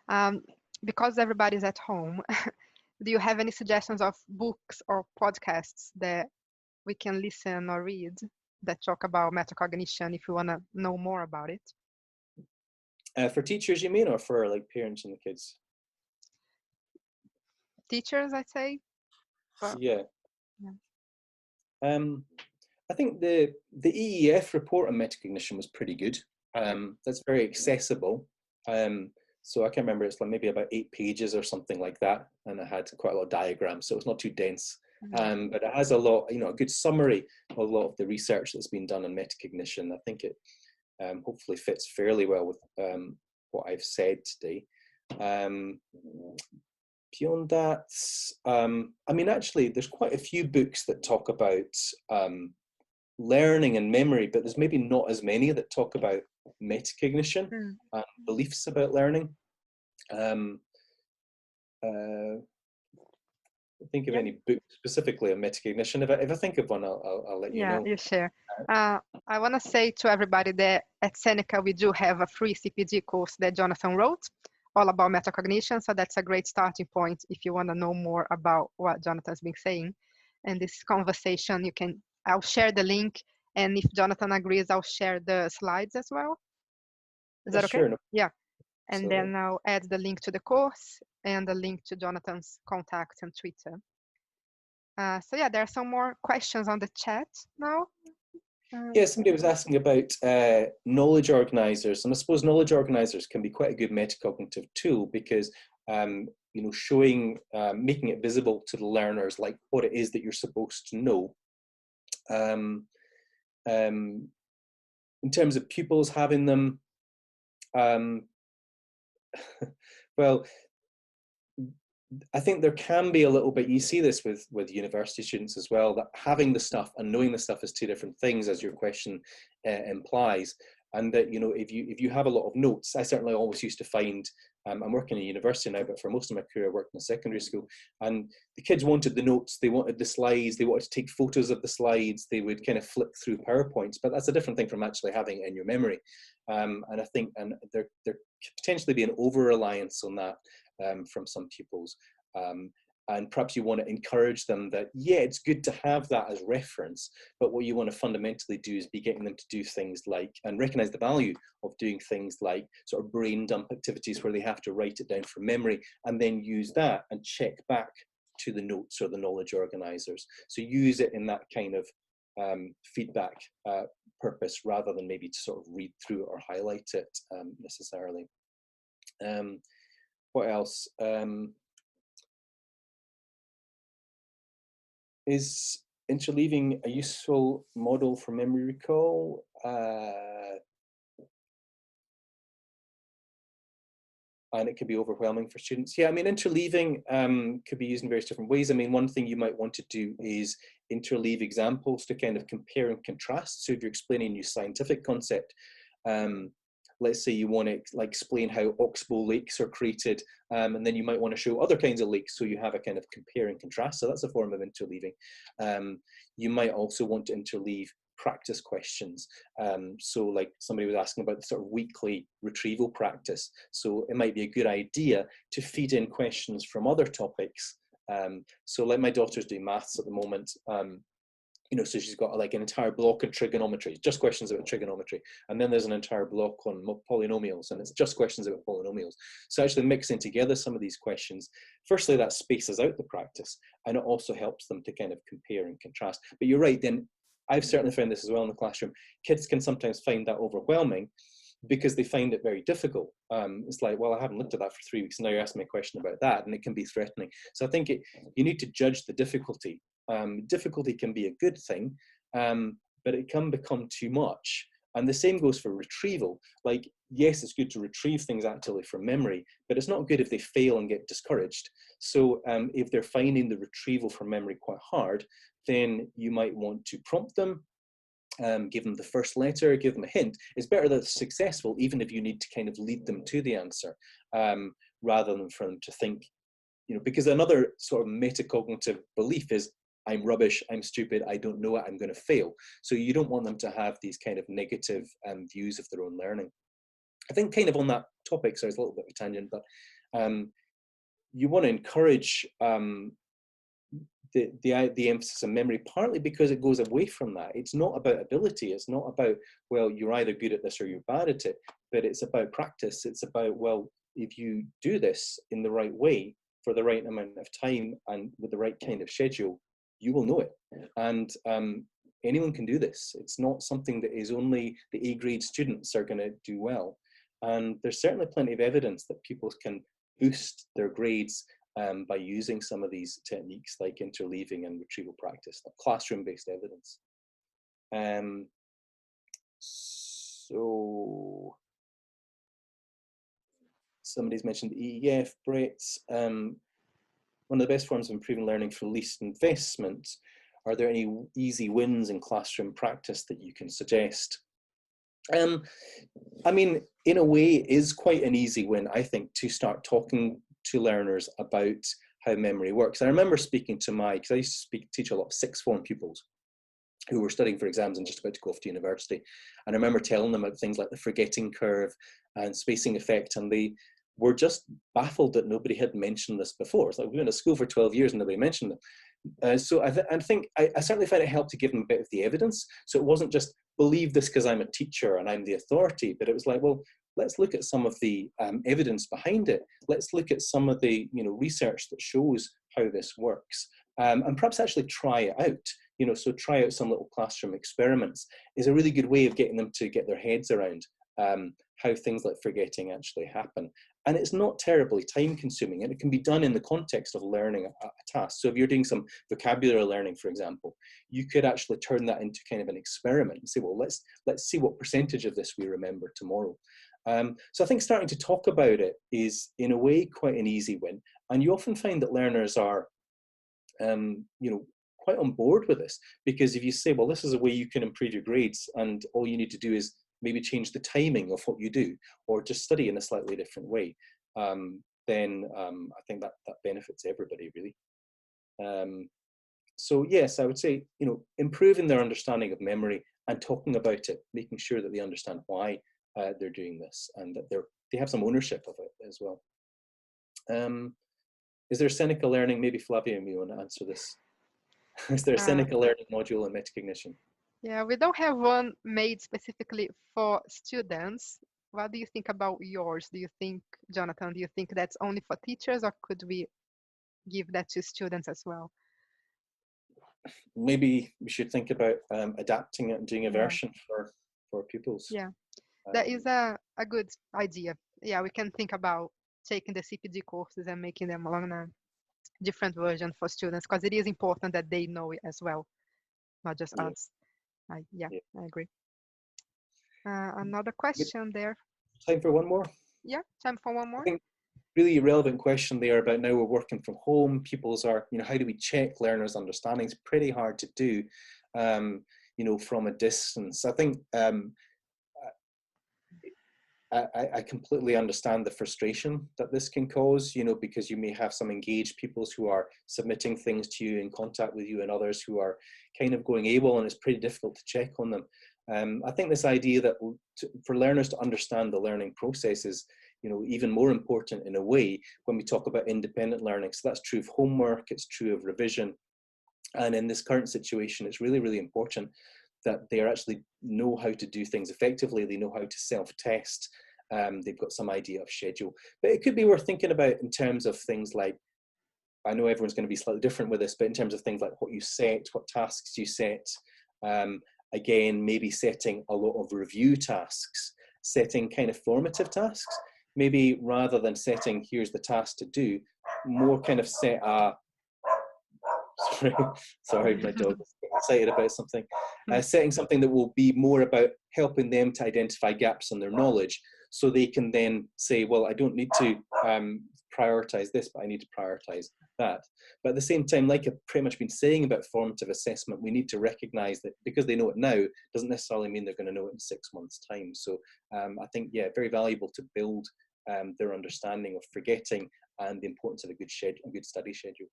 Um, because everybody's at home, do you have any suggestions of books or podcasts that we can listen or read that talk about metacognition if you want to know more about it? For teachers, you mean, or for like parents and the kids? Teachers, I'd say. But, Yeah. yeah. I think the EEF report on metacognition was pretty good. That's very accessible. So I can't remember, it's like maybe about 8 pages or something like that, and it had quite a lot of diagrams, so it's not too dense. But it has a lot, a good summary of a lot of the research that's been done on metacognition. I think it hopefully fits fairly well with what I've said today. Beyond that, I mean, actually, there's quite a few books that talk about learning and memory, but there's maybe not as many that talk about metacognition and beliefs about learning. Think of any book specifically on metacognition. If I think of one, I'll let you know. Yeah, you share. I want to say to everybody that at Seneca, we do have a free CPD course that Jonathan wrote all about metacognition. So that's a great starting point if you want to know more about what Jonathan's been saying. And this conversation, I'll share the link. And if Jonathan agrees, I'll share the slides as well. Is that okay? Sure. No. Yeah. And then I'll add the link to the course and the link to Jonathan's contact and Twitter. So yeah, there are some more questions on the chat now. Yeah, somebody was asking about knowledge organizers, and I suppose knowledge organizers can be quite a good metacognitive tool because showing, making it visible to the learners, like what it is that you're supposed to know. In terms of pupils having them, well, I think there can be a little bit, you see this with university students as well, that having the stuff and knowing the stuff is two different things, as your question implies. And that, if you have a lot of notes, I certainly always used to find, I'm working in a university now, but for most of my career I worked in a secondary school, and the kids wanted the notes, they wanted the slides, they wanted to take photos of the slides, they would kind of flip through PowerPoints, but that's a different thing from actually having it in your memory. And I think, and there could potentially be an over-reliance on that from some pupils. And perhaps you want to encourage them that, yeah, it's good to have that as reference, but what you want to fundamentally do is be getting them to do things like, and recognize the value of doing things like sort of brain dump activities where they have to write it down from memory and then use that and check back to the notes or the knowledge organizers. So use it in that kind of feedback purpose rather than maybe to sort of read through it or highlight it necessarily. What else? Is interleaving a useful model for memory recall? And it could be overwhelming for students. Yeah, I mean, interleaving could be used in various different ways. I mean, one thing you might want to do is interleave examples to kind of compare and contrast. So if you're explaining a new scientific concept, let's say you want to explain how oxbow lakes are created, and then you might want to show other kinds of lakes, so you have a kind of compare and contrast. So that's a form of interleaving. You might also want to interleave practice questions. So like somebody was asking about the sort of weekly retrieval practice. So it might be a good idea to feed in questions from other topics. So like my daughter's doing maths at the moment. So she's got like an entire block on trigonometry, just questions about trigonometry. And then there's an entire block on polynomials, and it's just questions about polynomials. So actually mixing together some of these questions, firstly, that spaces out the practice, and it also helps them to kind of compare and contrast. But you're right, then I've certainly found this as well in the classroom. Kids can sometimes find that overwhelming because they find it very difficult. It's like, well, I haven't looked at that for 3 weeks, and now you're asking me a question about that, and it can be threatening. So I think you need to judge the difficulty. Difficulty can be a good thing, but it can become too much. And the same goes for retrieval. Like, yes, it's good to retrieve things actively from memory, but it's not good if they fail and get discouraged. So if they're finding the retrieval from memory quite hard, then you might want to prompt them, give them the first letter, give them a hint. It's better that they're successful, even if you need to kind of lead them to the answer, rather than for them to think, because another sort of metacognitive belief is, I'm rubbish, I'm stupid, I don't know it, I'm going to fail. So you don't want them to have these kind of negative views of their own learning. I think kind of on that topic, so it's a little bit of a tangent, but you want to encourage the emphasis on memory, partly because it goes away from that. It's not about ability. It's not about, well, you're either good at this or you're bad at it, but it's about practice. It's about, well, if you do this in the right way for the right amount of time and with the right kind of schedule, you will know it. And anyone can do this. It's not something that is only the A-grade students are going to do well. And there's certainly plenty of evidence that people can boost their grades by using some of these techniques like interleaving and retrieval practice, like classroom-based evidence. So somebody's mentioned EEF, Brett. One of the best forms of improving learning for least investment. Are there any easy wins in classroom practice that you can suggest? I mean, in a way, it is quite an easy win, I think, to start talking to learners about how memory works. I remember speaking to because I used to teach a lot of sixth form pupils who were studying for exams and just about to go off to university. And I remember telling them about things like the forgetting curve and spacing effect, and they were just baffled that nobody had mentioned this before. It's like, we've been at school for 12 years and nobody mentioned it. So I think I certainly found it helped to give them a bit of the evidence. So it wasn't just believe this because I'm a teacher and I'm the authority, but it was like, well, let's look at some of the evidence behind it. Let's look at some of the research that shows how this works, and perhaps actually try it out. So try out some little classroom experiments is a really good way of getting them to get their heads around how things like forgetting actually happen. And it's not terribly time consuming, and it can be done in the context of learning a task. So if you're doing some vocabulary learning, for example, you could actually turn that into kind of an experiment and say, well, let's see what percentage of this we remember tomorrow. So I think starting to talk about it is, in a way, quite an easy win. And you often find that learners are, quite on board with this, because if you say, well, this is a way you can improve your grades, and all you need to do is maybe change the timing of what you do, or just study in a slightly different way, then I think that benefits everybody, really. So yes, I would say, improving their understanding of memory and talking about it, making sure that they understand why they're doing this, and that they have some ownership of it as well. Is there Seneca learning? Maybe Flavia, you want to answer this. Is there a Seneca learning module in metacognition? Yeah, we don't have one made specifically for students. What do you think about yours? Do you think, Jonathan, do you think that's only for teachers, or could we give that to students as well? Maybe we should think about adapting it and doing a version for pupils. Yeah, that is a good idea. Yeah, we can think about taking the CPD courses and making them along a different version for students, because it is important that they know it as well, not just us. I agree. Another question there. Time for one more? Yeah, time for one more. I think really relevant question there about now we're working from home. Pupils are, how do we check learners' understanding? It's pretty hard to do, from a distance. I think I completely understand the frustration that this can cause, because you may have some engaged pupils who are submitting things to you, in contact with you, and others who are kind of going AWOL, and it's pretty difficult to check on them. I think this idea that for learners to understand the learning process is, even more important in a way when we talk about independent learning. So that's true of homework, it's true of revision. And in this current situation, it's really, really important that they actually know how to do things effectively. They know how to self-test. They've got some idea of schedule. But it could be worth thinking about in terms of things like, I know everyone's going to be slightly different with this, but in terms of things like what you set, what tasks you set. Again, maybe setting a lot of review tasks, setting kind of formative tasks. Maybe rather than setting, here's the task to do, more kind of set a, sorry, my dog is excited about something. Setting something that will be more about helping them to identify gaps in their knowledge, so they can then say, well, I don't need to prioritize this, but I need to prioritize that. But at the same time, like I've pretty much been saying about formative assessment, we need to recognize that because they know it now, doesn't necessarily mean they're going to know it in 6 months' time. So I think, very valuable to build their understanding of forgetting and the importance of a good study schedule.